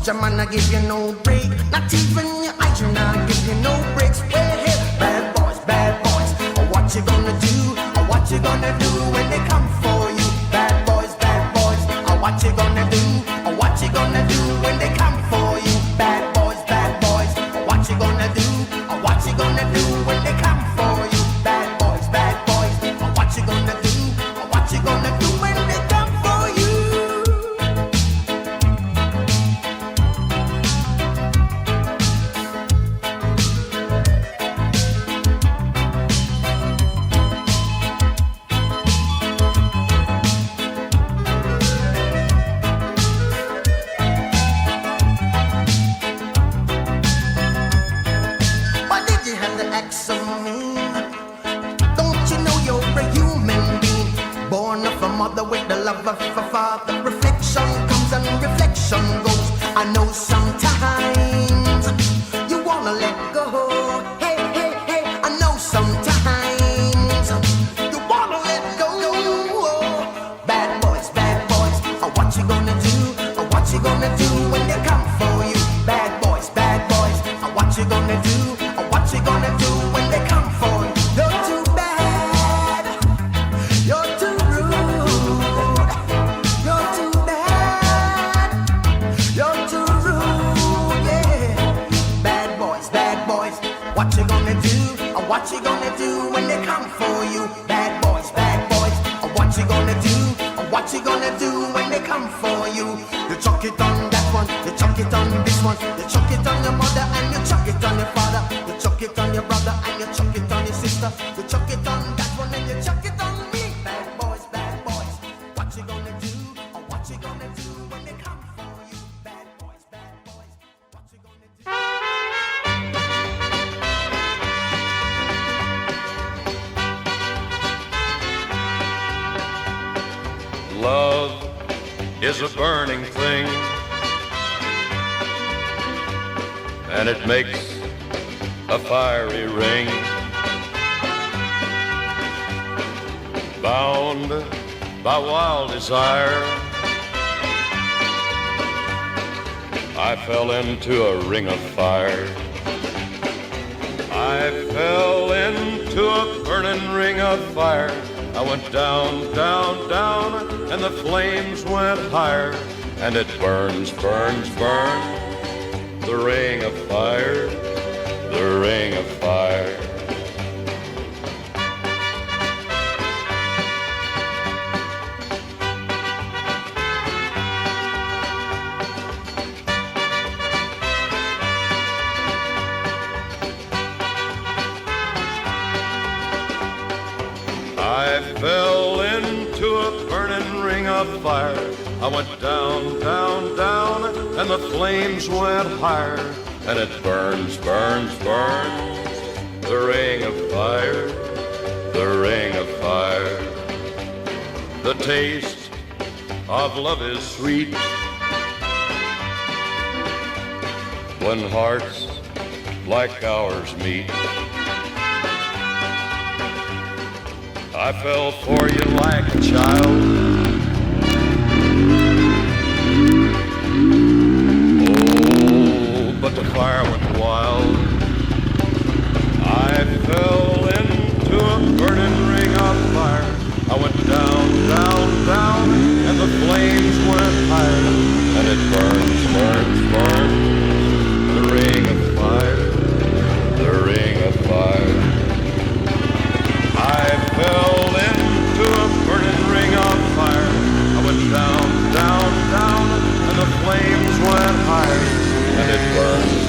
your man, I give you no break. Not even your eyes, you not give you no breaks. Well, hey, bad boys, what you gonna do? What you gonna do when they come for you? Bad boys, what you gonna do? What you gonna do when they come for you? Bad boys, what you gonna do? What you gonna do when they come for you? Bad boys, what you gonna do? What you gonna do when they come for you? Why did you have to act so mean? Don't you know you're a human being? Born of a mother with the love of a father. Reflection comes and reflection goes. I know sometimes you wanna let go. Hey, I know sometimes you wanna let go. Bad boys, what you gonna do? What you gonna do when they come for you? Bad boys, what you gonna do? What you gonna do when they come for you? You're too bad. You're too rude. You're too bad. You're too rude, yeah. Bad boys, what you gonna do? What you gonna do when they come for you? Bad boys, what you gonna do? What you gonna do when they come for you? You chuck it on that one, you chuck it on this one, you chuck it on your mother and you chuck it on your father, you chuck it on your brother and you chuck it on your sister, you chuck it on that one and you chuck it on me. Bad boys, what you gonna do? What you gonna do when they come for you? Bad boys, what you gonna do? Love is a burning thing, and it makes a fiery ring. Bound by wild desire, I fell into a ring of fire. I fell into a burning ring of fire. I went down, and the flames went higher, and it burns, the ring of fire, the ring of fire. I fell into a burning ring of fire. I went down, and the flames went higher, and it burns, the ring of fire, the ring of fire. The taste of love is sweet when hearts like ours meet. I fell for you like a child. Oh, but the fire went wild. I fell into a burning ring of fire. I went down, and the flames went higher, and it burns, the ring of fire, the ring of fire. I fell into a burning ring of fire. I went down, and the flames went higher, and it burns,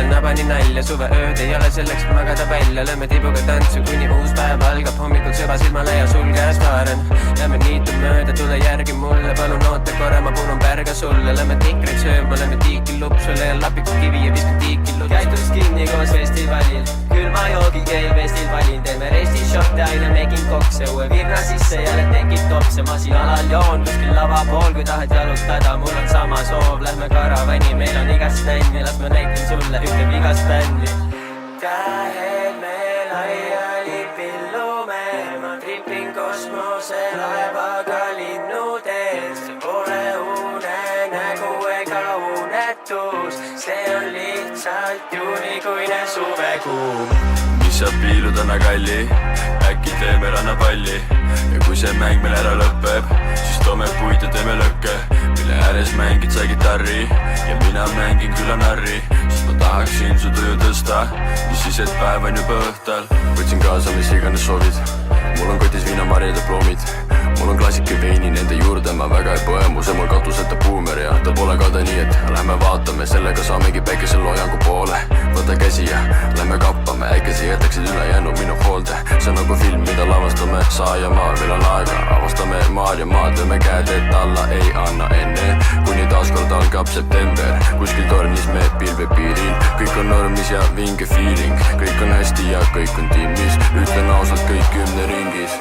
peale nabani nalja, suveööd ei ole selleks, et magada välja. Lähme tibuga tantsu, kuni uus päev algab. Hommikul sõba silmale ja sul käes vaaren. Lähme niitu mööda, tule järgi mulle, palun oota korra, ma punun pärga sulle. Lähme tikreid sööma, lähme tiikilupsu, leian lapiku kivi ja viskan tiikilupsu. Käitus kinni koos festivalil, külma joogi keel festivalil. Teeme resti shotte, aina megin kokse, uue virna sisse jälle tekib topse. Ma siin alal joon kuskil lava pool, kui tahad jalutada, mul on sama soov. Lähme karavani, meil on igast nänni, las ma näitan sulle ühte vigast bändi. Tähed me laiali pillume, ma tripin kosmoselaevaga linnutees. See pole unenägu ega unetus, see on lihtsalt juunikuine suvekuu. Mis saab piilu täna kalli, äkki teeme rannapalli. Ja kui see mäng meil ära lõpeb, siis toome puid ja teeme lõkke, mille ääres mängid sa kitarri ja mina mängin külla narri. Sest ma tahaksin su tuju tõsta, mis siis, et päev on juba õhtal. Võtsin kaasa, mis iganes soovid, mul on kotis viinamarjad ja ploomid. Mul on klassike veini, nende juurde ma väga ei põe. Mu sõmul katuseta buumer ja ta pole kade, nii et lähme vaatame, sellega saamegi päikesel loojangu poole. Võta käsi ja lähme kappame, äkese jätaksid ülejäänu minu hoolde. See on nagu film, mida lavastame sa ja ma, meil on aega, avastame maal ja maad. Tõime käed, et alla ei anna enne, kuni taaskord algab september. Kuskil tornis me pilvepiiril, kõik on normis ja vinge feeling. Kõik on hästi ja kõik on tiimis, ütlen ausalt, kõik 10 ringis.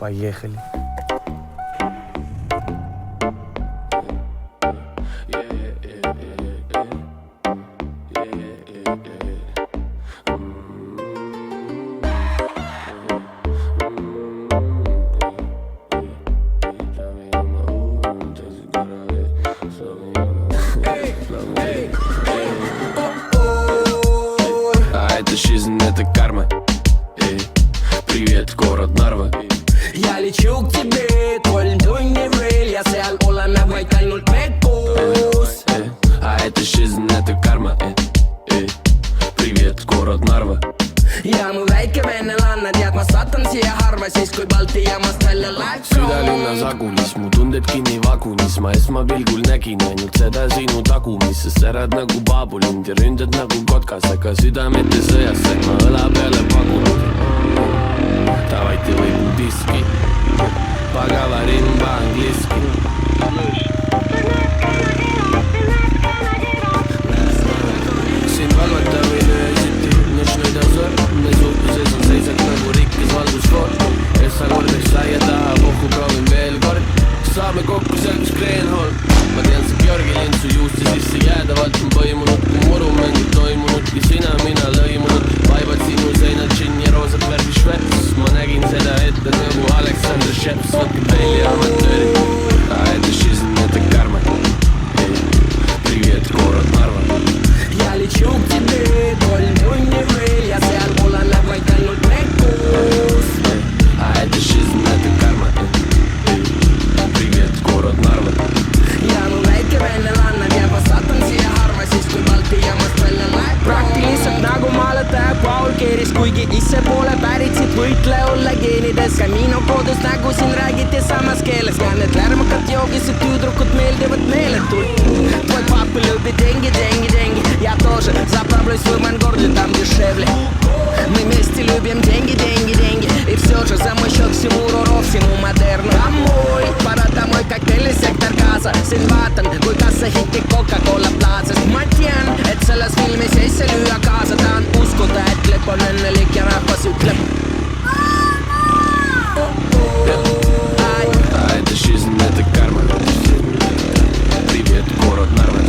Поехали. А это жизнь, это карма. Привет, город Нарва. Ja litsuk тебе, 3 tunni veel ja seal oleme vaid ainult me koos. А это жизнь, это карma. Привет, город Narva. Ja mu väike vennelanne, tead ma satan siia harva, siis kui Balti jaamast välja läheb. Südalinnas agulis, mu tunded kinni vagunis. Ma esmapilgul nägin ainult seda sinu tagumis. Sa särad nagu baabulind ja ründad nagu kotkas, aga südamete sõjas sain ma õla peale pagunud. Давайте выпьем виски, поговорим по-английски. Siin valvata või löösiti, nöösnöi dozor. Me suhtluses on seisad nagu rikkes valgusfoor. Essa kordeks laia taha, pohku proovin veel kord. Saame kokku seal kus Kreenholm. Ma tean see Georgi lind su juuste sisse jäädavalt on põimunud. Kui murumängid toimunudki sina, mina lõimunud. Vaibad sinu seinad, džinn ja roosat värvi šveps. Ma nägin seda ette nagu Alexander Sheps. Võtke välja amatöörid, это жизнь, это карма. Привет, город Нарва. Ja litsuk тебе, 3 tunni veel ja seal oleme vaid ainult me koos. А это жизнь, это карма. Привет, город Нарva. Ja mu väike vennelanne, tead ma satan siia harva, siis kui Balti jaamast välja läheb. Praktiliselt nagu maaletaja Paul Keeris, kuigi ise pole pärit siit võitle olla geenides. Camino kodus nägu siin räägiti samas keeles ja need lärmakad joogised tüüdrukud meeldivad meeletult. Твой папа любит деньги, деньги, деньги. Я тоже заправлюсь в авангарде, там дешевле. Мы вместе любим деньги, деньги, деньги. И все же за мой счет всему руров, всему модерну. Домой, пора домой, коктейли, сектор газа. Siin vaatan, kui kassa hitti Coca-Cola plaasast. Ma tean, et selles filmis ei see lüüa kaasa. Tahan uskuda, et klip on õnnelik ja rahvas ütleb А это жизнь, это карма. Привет, город Нарва.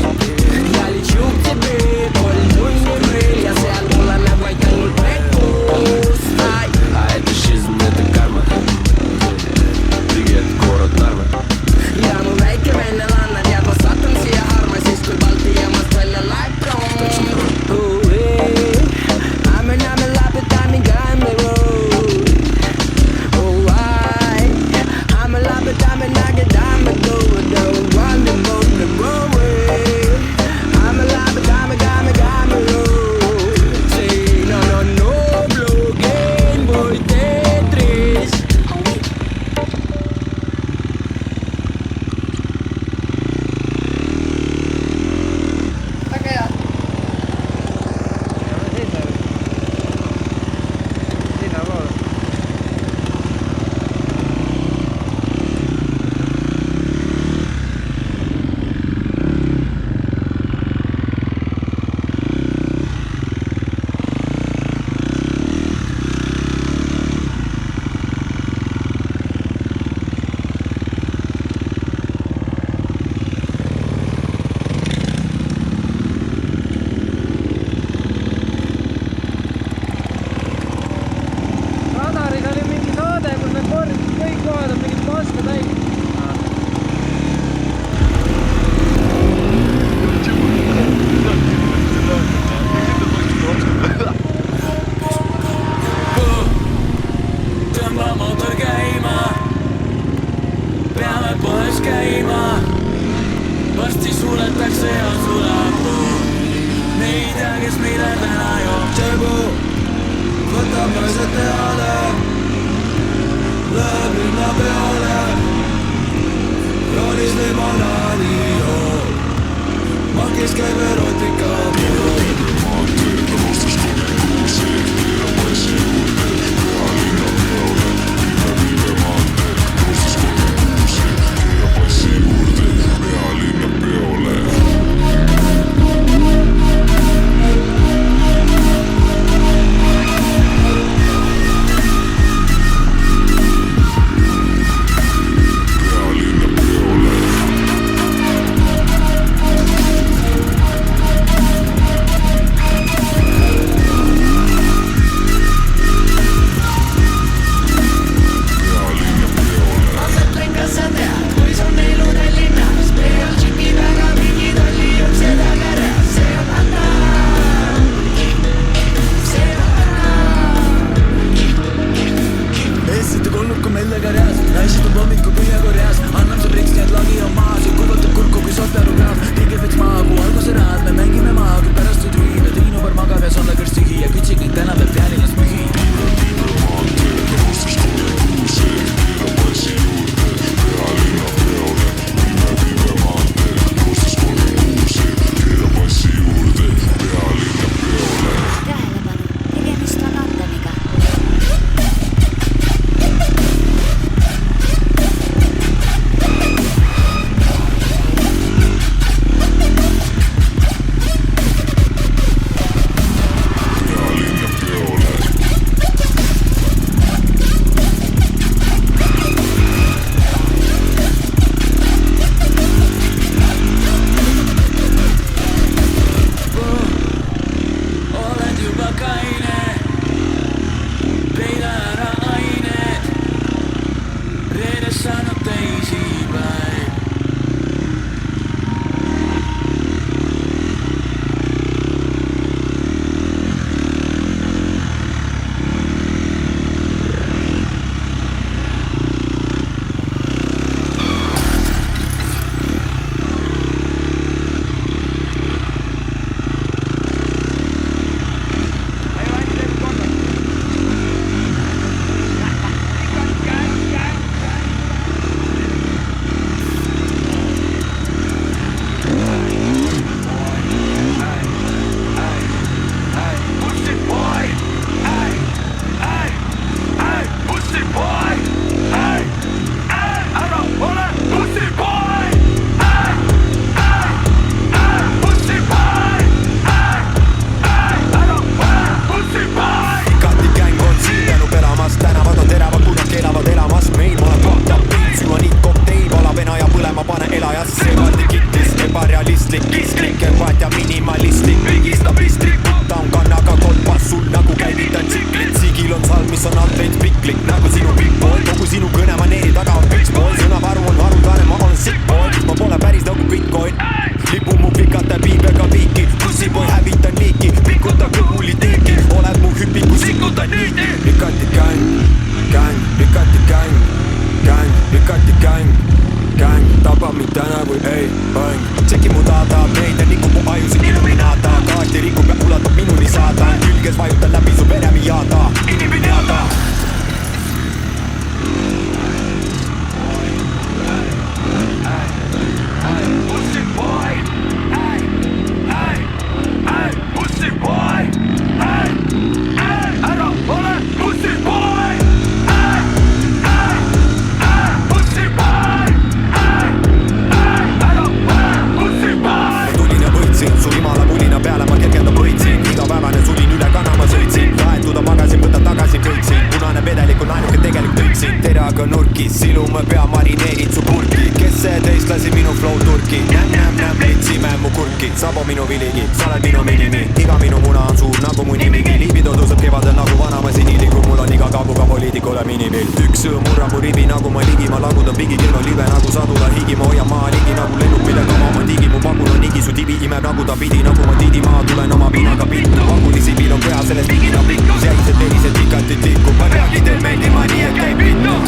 kes meile täna joob Tšebu võtab naised peale läheb linna peale joonis limonaadi joob makis käib erotika pool sabo minu viligi, sa oled minu minimi, iga minu muna on suur nagu mu nimigi, liibido tõuseb kevadel nagu vanama siniligu, mul on iga kabuga poliitikule minipilt. Üks sõõm murrab mu rivi nagu ma ligi, ma lagudan pigi, kell on libe nagu sadula higi, ma hoian maa ligi nagu lennuk, mille kama ma digi, mu pakul on higi, su tibi imeb nagu ta pidi, nagu ma tidi maa tulen oma piinaga piltu, pakulisi piil on pea sellest ligina pikkus, jäised verised pikalt tikku, ma peagi teen meeldima nii, et käib pinnu.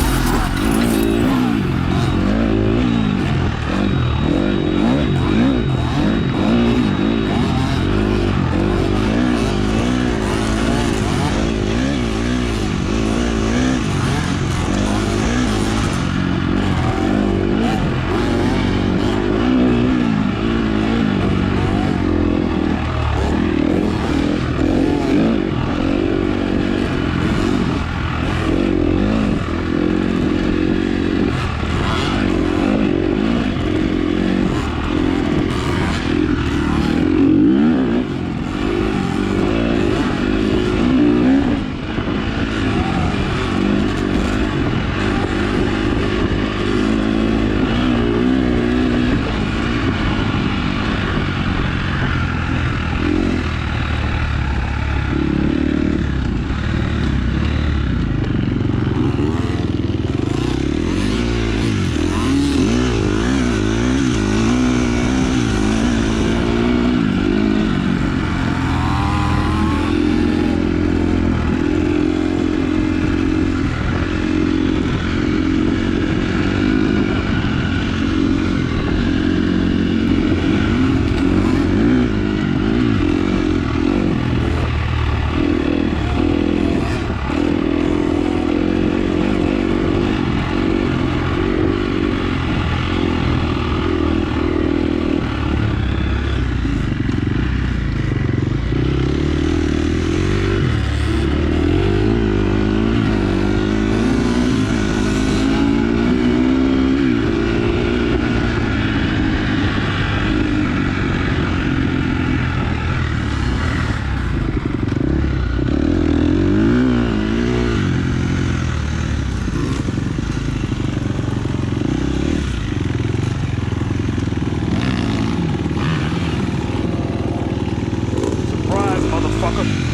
pakud?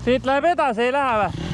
Siit läheb edasi, ei lähe või?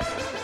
Thank you.